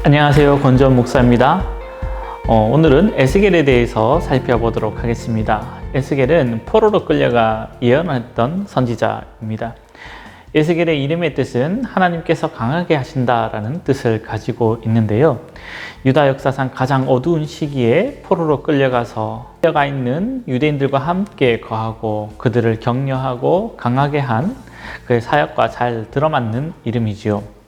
안녕하세요. 권지원 목사입니다. 오늘은 에스겔에 대해서 살펴보도록 하겠습니다. 에스겔은 포로로 끌려가 예언했던 선지자입니다. 에스겔의 이름의 뜻은 하나님께서 강하게 하신다라는 뜻을 가지고 있는데요. 유다 역사상 가장 어두운 시기에 포로로 끌려가 있는 유대인들과 함께 거하고 그들을 격려하고 강하게 한 그의 사역과 잘 들어맞는 이름이지요.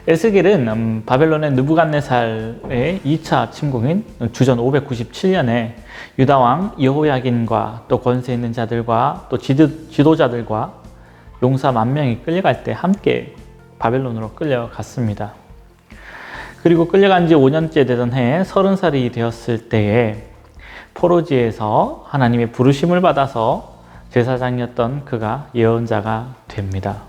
에스겔은 바벨론의 느부갓네살의 2차 침공인 주전 597년에 유다 왕 여호야긴과 또 권세 있는 자들과 또 지도자들과 용사 10,000명이 끌려갈 때 함께 바벨론으로 끌려갔습니다. 그리고 끌려간 지 5년째 되던 해에 30살이 되었을 때에 포로지에서 하나님의 부르심을 받아서 제사장이었던 그가 예언자가 됩니다.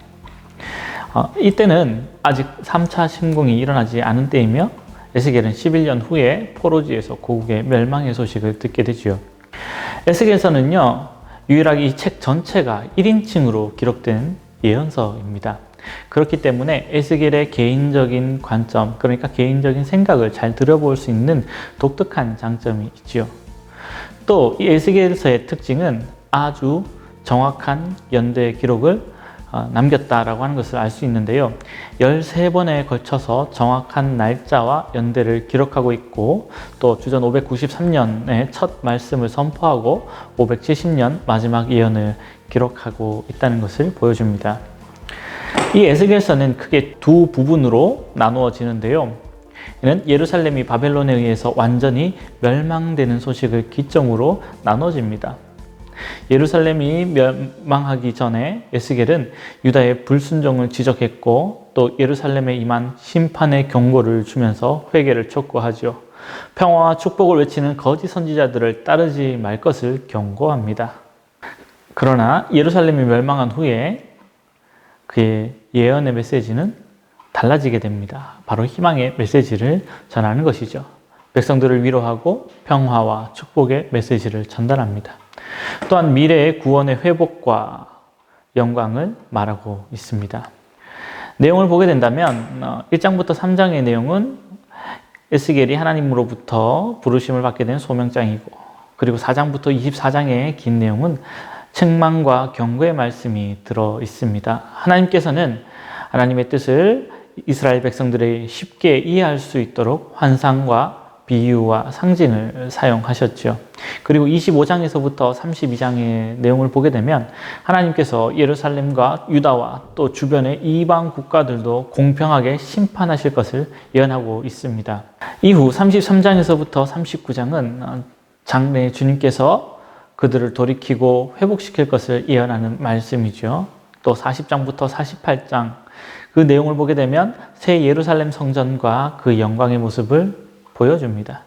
이때는 아직 3차 침공이 일어나지 않은 때이며 에스겔은 11년 후에 포로지에서 고국의 멸망의 소식을 듣게 되지요. 에스겔서는요, 유일하게 이 책 전체가 1인칭으로 기록된 예언서입니다. 그렇기 때문에 에스겔의 개인적인 관점, 그러니까 개인적인 생각을 잘 들여볼 수 있는 독특한 장점이 있지요. 또 이 에스겔서의 특징은 아주 정확한 연대 기록을 남겼다라고 하는 것을 알 수 있는데요. 13번에 걸쳐서 정확한 날짜와 연대를 기록하고 있고 또 주전 593년에 첫 말씀을 선포하고 570년 마지막 예언을 기록하고 있다는 것을 보여줍니다. 이 에스겔서는 크게 두 부분으로 나누어지는데요. 이는 예루살렘이 바벨론에 의해서 완전히 멸망되는 소식을 기점으로 나눠집니다. 예루살렘이 멸망하기 전에 에스겔은 유다의 불순종을 지적했고 또 예루살렘에 임한 심판의 경고를 주면서 회개를 촉구하죠. 평화와 축복을 외치는 거짓 선지자들을 따르지 말 것을 경고합니다. 그러나 예루살렘이 멸망한 후에 그의 예언의 메시지는 달라지게 됩니다. 바로 희망의 메시지를 전하는 것이죠. 백성들을 위로하고 평화와 축복의 메시지를 전달합니다. 또한 미래의 구원의 회복과 영광을 말하고 있습니다. 내용을 보게 된다면 1장부터 3장의 내용은 에스겔이 하나님으로부터 부르심을 받게 된 소명장이고, 그리고 4장부터 24장의 긴 내용은 책망과 경고의 말씀이 들어 있습니다. 하나님께서는 하나님의 뜻을 이스라엘 백성들이 쉽게 이해할 수 있도록 환상과 비유와 상징을 사용하셨죠. 그리고 25장에서부터 32장의 내용을 보게 되면 하나님께서 예루살렘과 유다와 또 주변의 이방 국가들도 공평하게 심판하실 것을 예언하고 있습니다. 이후 33장에서부터 39장은 장래 주님께서 그들을 돌이키고 회복시킬 것을 예언하는 말씀이죠. 또 40장부터 48장 그 내용을 보게 되면 새 예루살렘 성전과 그 영광의 모습을 보여줍니다.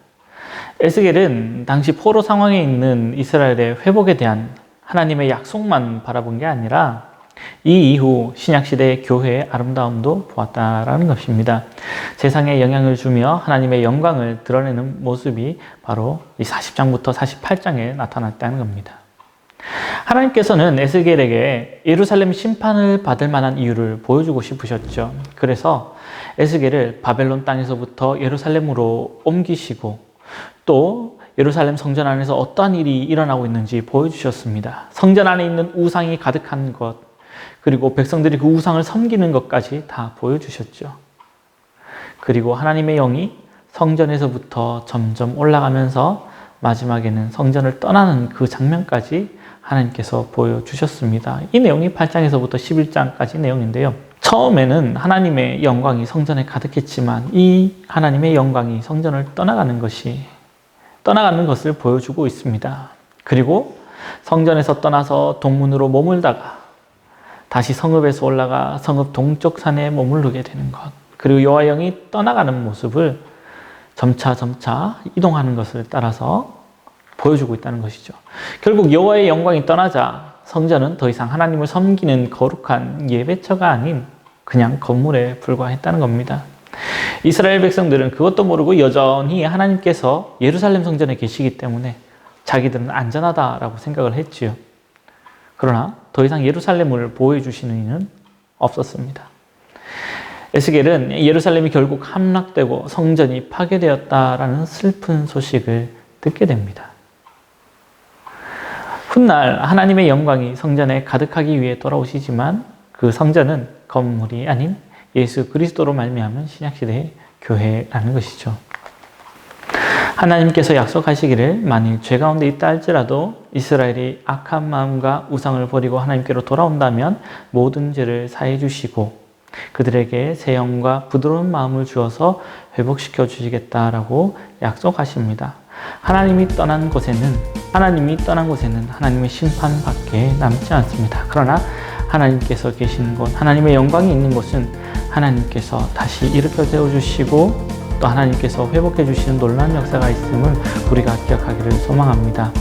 에스겔은 당시 포로 상황에 있는 이스라엘의 회복에 대한 하나님의 약속만 바라본 게 아니라 이 이후 신약시대의 교회의 아름다움도 보았다라는 것입니다. 세상에 영향을 주며 하나님의 영광을 드러내는 모습이 바로 이 40장부터 48장에 나타났다는 겁니다. 하나님께서는 에스겔에게 예루살렘 심판을 받을 만한 이유를 보여주고 싶으셨죠. 그래서 에스겔을 바벨론 땅에서부터 예루살렘으로 옮기시고 또 예루살렘 성전 안에서 어떠한 일이 일어나고 있는지 보여주셨습니다. 성전 안에 있는 우상이 가득한 것, 그리고 백성들이 그 우상을 섬기는 것까지 다 보여주셨죠. 그리고 하나님의 영이 성전에서부터 점점 올라가면서 마지막에는 성전을 떠나는 그 장면까지 하나님께서 보여주셨습니다. 이 내용이 8장에서부터 11장까지 내용인데요. 처음에는 하나님의 영광이 성전에 가득했지만 이 하나님의 영광이 성전을 떠나가는 것을 보여주고 있습니다. 그리고 성전에서 떠나서 동문으로 머물다가 다시 성읍에서 올라가 성읍 동쪽 산에 머무르게 되는 것, 그리고 여호와의 영이 떠나가는 모습을 점차 이동하는 것을 따라서 보여주고 있다는 것이죠. 결국 여호와의 영광이 떠나자 성전은 더 이상 하나님을 섬기는 거룩한 예배처가 아닌 그냥 건물에 불과했다는 겁니다. 이스라엘 백성들은 그것도 모르고 여전히 하나님께서 예루살렘 성전에 계시기 때문에 자기들은 안전하다라고 생각을 했지요. 그러나 더 이상 예루살렘을 보호해 주시는 이는 없었습니다. 에스겔은 예루살렘이 결국 함락되고 성전이 파괴되었다라는 슬픈 소식을 듣게 됩니다. 훗날 하나님의 영광이 성전에 가득하기 위해 돌아오시지만 그 성전은 건물이 아닌 예수 그리스도로 말미암은 신약시대의 교회라는 것이죠. 하나님께서 약속하시기를 만일 죄 가운데 있다 할지라도 이스라엘이 악한 마음과 우상을 버리고 하나님께로 돌아온다면 모든 죄를 사해 주시고 그들에게 새 영과 부드러운 마음을 주어서 회복시켜 주시겠다라고 약속하십니다. 하나님이 떠난 곳에는 하나님의 심판밖에 남지 않습니다. 그러나 하나님께서 계신 곳, 하나님의 영광이 있는 곳은 하나님께서 다시 일으켜 세워주시고 또 하나님께서 회복해 주시는 놀라운 역사가 있음을 우리가 기억하기를 소망합니다.